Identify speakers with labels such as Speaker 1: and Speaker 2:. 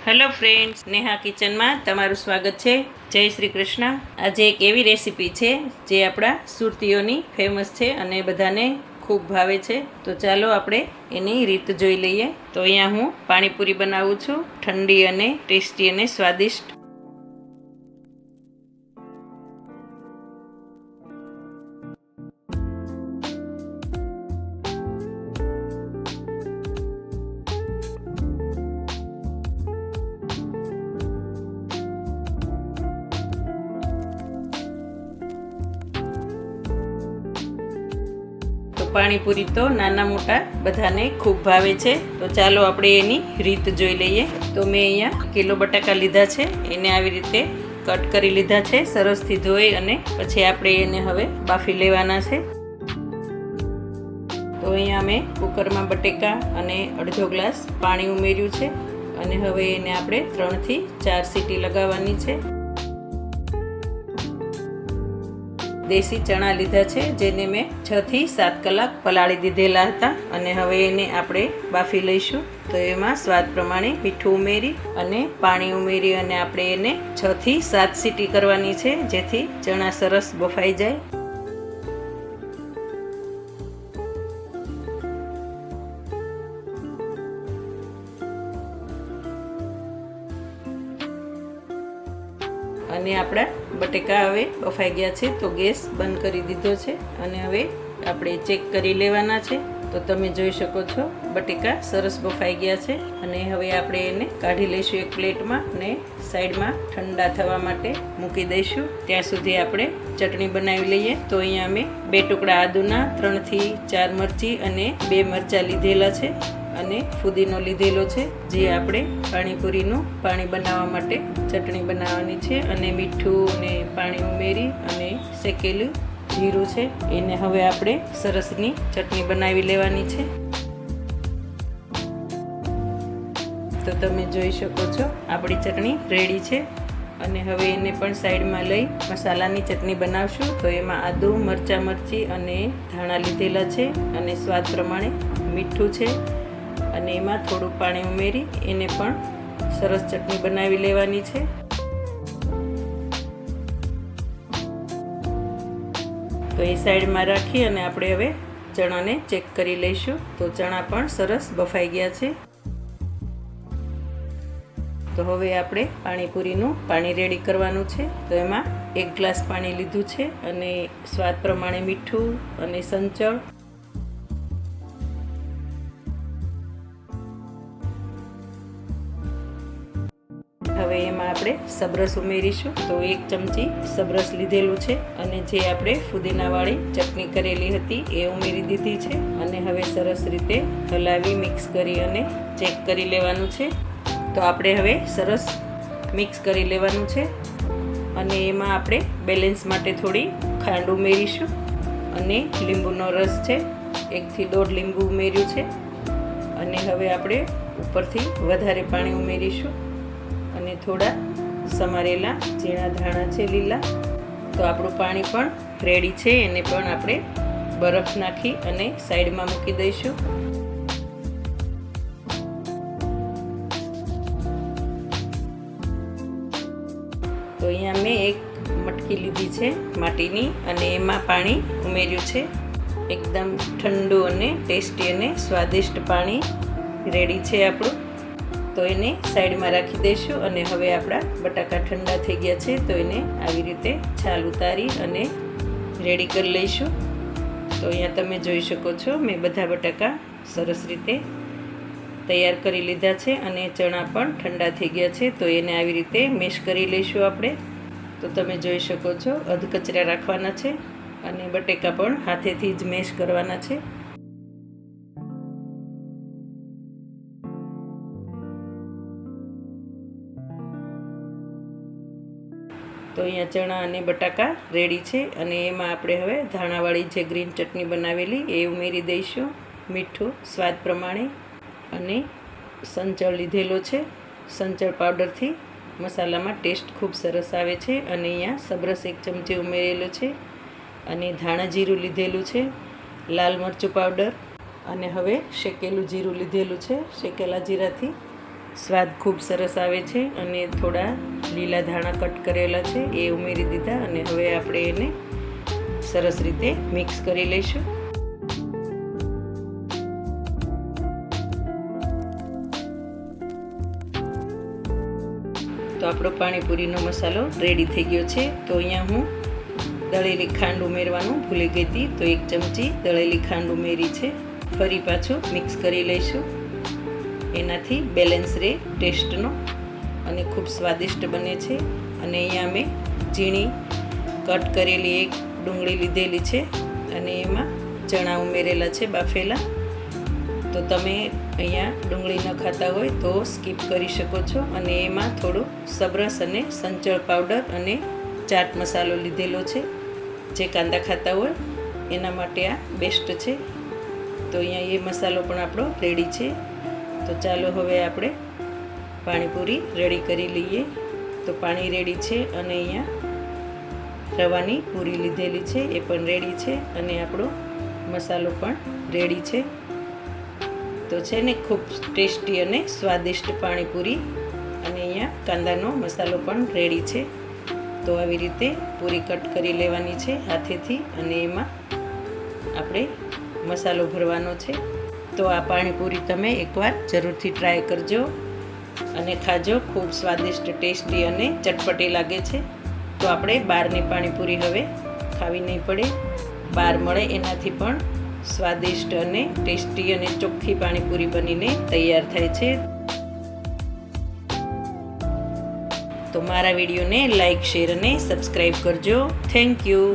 Speaker 1: Hello friends, Neha કિચનમાં તમારું સ્વાગત છે. જય શ્રી કૃષ્ણ. આજે એક એવી રેસીપી છે જે આપણા સુરતીઓની ફેમસ છે અને બધાને ખૂબ ભાવે છે. તો ચાલો આપણે એની રીત જોઈ લઈએ. તો અહીંયા હું પાણીપુરી બનાવું છું, ઠંડી અને ટેસ્ટી અને સ્વાદિષ્ટ. પાણીપુરી તો નાના મોટા બધાને ખૂબ ભાવે છે. તો ચાલો આપણે એની રીત જોઈ લઈએ. તો મેં અહીંયા કિલો બટાકા લીધા છે, એને આવી રીતે કટ કરી લીધા છે, સરસથી ધોઈ અને પછી આપણે એને હવે બાફી લેવાના છે. તો અહીંયા મેં કુકરમાં બટેકા અને અડધો ગ્લાસ પાણી ઉમેર્યું છે અને હવે એને આપણે 3 થી 4 સીટી લગાવવાની છે. દેશી ચણા લીધા છે, જેને મેં 6 થી 7 કલાક પલાળી દીધેલા હતા અને હવે એને આપણે બાફી લઈશું. તો એમાં સ્વાદ પ્રમાણે મીઠું ઉમેરી અને પાણી ઉમેરી અને આપણે એને 6 થી 7 સીટી કરવાની છે, જેથી ચણા સરસ બફાઈ જાય. અને આપણા બટેકા હવે બફાઈ ગયા છે. તો ગેસ બંધ કરી દીધો છે અને હવે આપણે ચેક કરી લેવાના છે. તો તમે જોઈ શકો છો બટેકા સરસ બફાઈ ગયા છે અને હવે આપણે એને કાઢી લઈશું એક પ્લેટમાં અને સાઈડમાં ઠંડા થવા માટે મૂકી દઈશું. ત્યાં સુધી આપણે ચટણી બનાવી લઈએ. તો અહીંયા અમે 2 ટુકડા આદુના, 3 થી 4 મરચી અને 2 મરચાં લીધેલા છે અને ફુદીનો લીધેલો છે, જે આપણે પાણીપુરીનું પાણી બનાવવા માટે ચટણી બનાવવાની છે. અને મીઠું અને પાણી ઉમેરી અને શેકેલું જીરું છે, એને હવે આપણે સરસની ચટણી બનાવી લેવાની છે. તો તમે જોઈ શકો છો આપણી ચટણી રેડી છે અને હવે એને પણ સાઈડમાં લઈ મસાલાની ચટણી બનાવશું. તો એમાં આદુ, મરચાં, મરચી અને ધાણા લીધેલા છે અને સ્વાદ પ્રમાણે મીઠું છે અને એમાં થોડું પાણી ઉમેરી એને પણ સરસ ચટણી બનાવી લેવાની છે. તો એ સાઈડમાં રાખી અને આપણે હવે ચણાને ચેક કરી લઈશું. તો ચણા પણ સરસ બફાઈ ગયા છે. તો હવે આપણે પાણીપુરીનું પાણી રેડી કરવાનું છે. તો એમાં 1 ગ્લાસ પાણી લીધું છે અને સ્વાદ પ્રમાણે મીઠું અને સંચળ. હવે એમાં આપણે સબરસ ઉમેરીશું. તો 1 ચમચી સબરસ લીધેલું છે અને જે આપણે ફુદીનાવાળી ચટણી કરેલી હતી એ ઉમેરી દીધી છે અને હવે સરસ રીતે હલાવી મિક્સ કરી અને ચેક કરી લેવાનું છે. તો આપણે હવે સરસ મિક્સ કરી લેવાનું છે અને એમાં આપણે બેલેન્સ માટે થોડી ખાંડ ઉમેરીશું અને લીંબુનો રસ છે, 1 થી 1.5 લીંબુ ઉમેર્યું છે અને હવે આપણે ઉપરથી વધારે પાણી ઉમેરીશું અને થોડા સમારેલા ઝીણા ધાણા છે લીલા. તો આપણું પાણી પણ રેડી છે, એને પણ આપણે બરફ નાખી અને સાઈડમાં મૂકી દઈશું. તો અહીંયા મેં એક મટકી લીધી છે માટીની અને એમાં પાણી ઉમેર્યું છે. એકદમ ઠંડુ અને ટેસ્ટી અને સ્વાદિષ્ટ પાણી રેડી છે આપણું. તો એને સાઈડમાં રાખી દઈશું અને હવે આપણા બટાકા ઠંડા થઈ ગયા છે. તો એને આવી રીતે છાલ ઉતારી અને રેડી કરી લઈશું. તો અહીંયા તમે જોઈ શકો છો મેં બધા બટાકા સરસ રીતે તૈયાર કરી લીધા છે અને ચણા પણ ઠંડા થઈ ગયા છે. તો એને આવી રીતે મેશ કરી લઈશું આપણે. તો તમે જોઈ શકો છો અધકચરા રાખવાના છે અને બટેકા પણ હાથેથી જ મેશ કરવાના છે. તો અહીંયા ચણા અને બટાકા રેડી છે અને એમાં આપણે હવે ધાણાવાળી જે ગ્રીન ચટણી બનાવેલી એ ઉમેરી દઈશું. મીઠું સ્વાદ પ્રમાણે અને સંચળ લીધેલો છે. સંચળ પાવડરથી મસાલામાં ટેસ્ટ ખૂબ સરસ આવે છે અને અહીંયા સબરસ 1 ચમચી ઉમેરેલો છે અને ધાણા જીરું લીધેલું છે, લાલ મરચું પાવડર અને હવે શેકેલું જીરું લીધેલું છે. શેકેલા જીરાથી સ્વાદ ખૂબ સરસ આવે છે. અને થોડા લીલા ધાણા કટ કરેલા છે એ ઉમેરી દીધા અને હવે આપણે એને સરસ રીતે મિક્સ કરી લઈશું. તો આપણો પાણીપુરીનો મસાલો રેડી થઈ ગયો છે. તો અહીંયા હું દળેલી ખાંડ ઉમેરવાનું ભૂલી ગઈ હતી, તો 1 ચમચી દળેલી ખાંડ ઉમેરી છે. ફરી પાછું મિક્સ કરી લઈશું. એનાથી બેલેન્સ રહે ટેસ્ટનો અને ખૂબ સ્વાદિષ્ટ બને છે. અને અહીંયા મેં ઝીણી કટ કરેલી એક ડુંગળી લીધેલી છે અને એમાં ચણા ઉમેરેલા છે બાફેલા. તો તમે અહીંયા ડુંગળી ન ખાતા હોય તો સ્કીપ કરી શકો છો. અને એમાં થોડું સબરસ અને સંચળ પાવડર અને ચાટ મસાલો લીધેલો છે. જે કાંદા ખાતા હોય એના માટે આ બેસ્ટ છે. તો અહીંયા એ મસાલો પણ આપણો રેડી છે. તો ચાલો હવે આપણે પાણીપુરી રેડી કરી લઈએ. તો પાણી રેડી છે અને અહીંયા રવાની પૂરી લીધેલી છે એ પણ રેડી છે અને આપણો મસાલો પણ રેડી છે. તો છે ને ખૂબ ટેસ્ટી અને સ્વાદિષ્ટ પાણીપુરી. અને અહીંયા કાંદાનો મસાલો પણ રેડી છે. તો આવી રીતે પૂરી કટ કરી લેવાની છે હાથેથી અને એમાં આપણે મસાલો ભરવાનો છે. તો આ પાણીપુરી તમે એકવાર જરૂરથી ટ્રાય કરજો અને ખાજો. ખૂબ સ્વાદિષ્ટ, ટેસ્ટી અને ચટપટી લાગે છે. તો આપણે બહારની પાણીપુરી હવે ખાવી નહીં પડે. બહાર મળે એનાથી પણ સ્વાદિષ્ટ અને ટેસ્ટી અને ચોખ્ખી પાણીપુરી બનીને તૈયાર થાય છે. તો મારા વિડીયોને લાઈક, શેર અને સબસ્ક્રાઈબ કરજો. Thank you.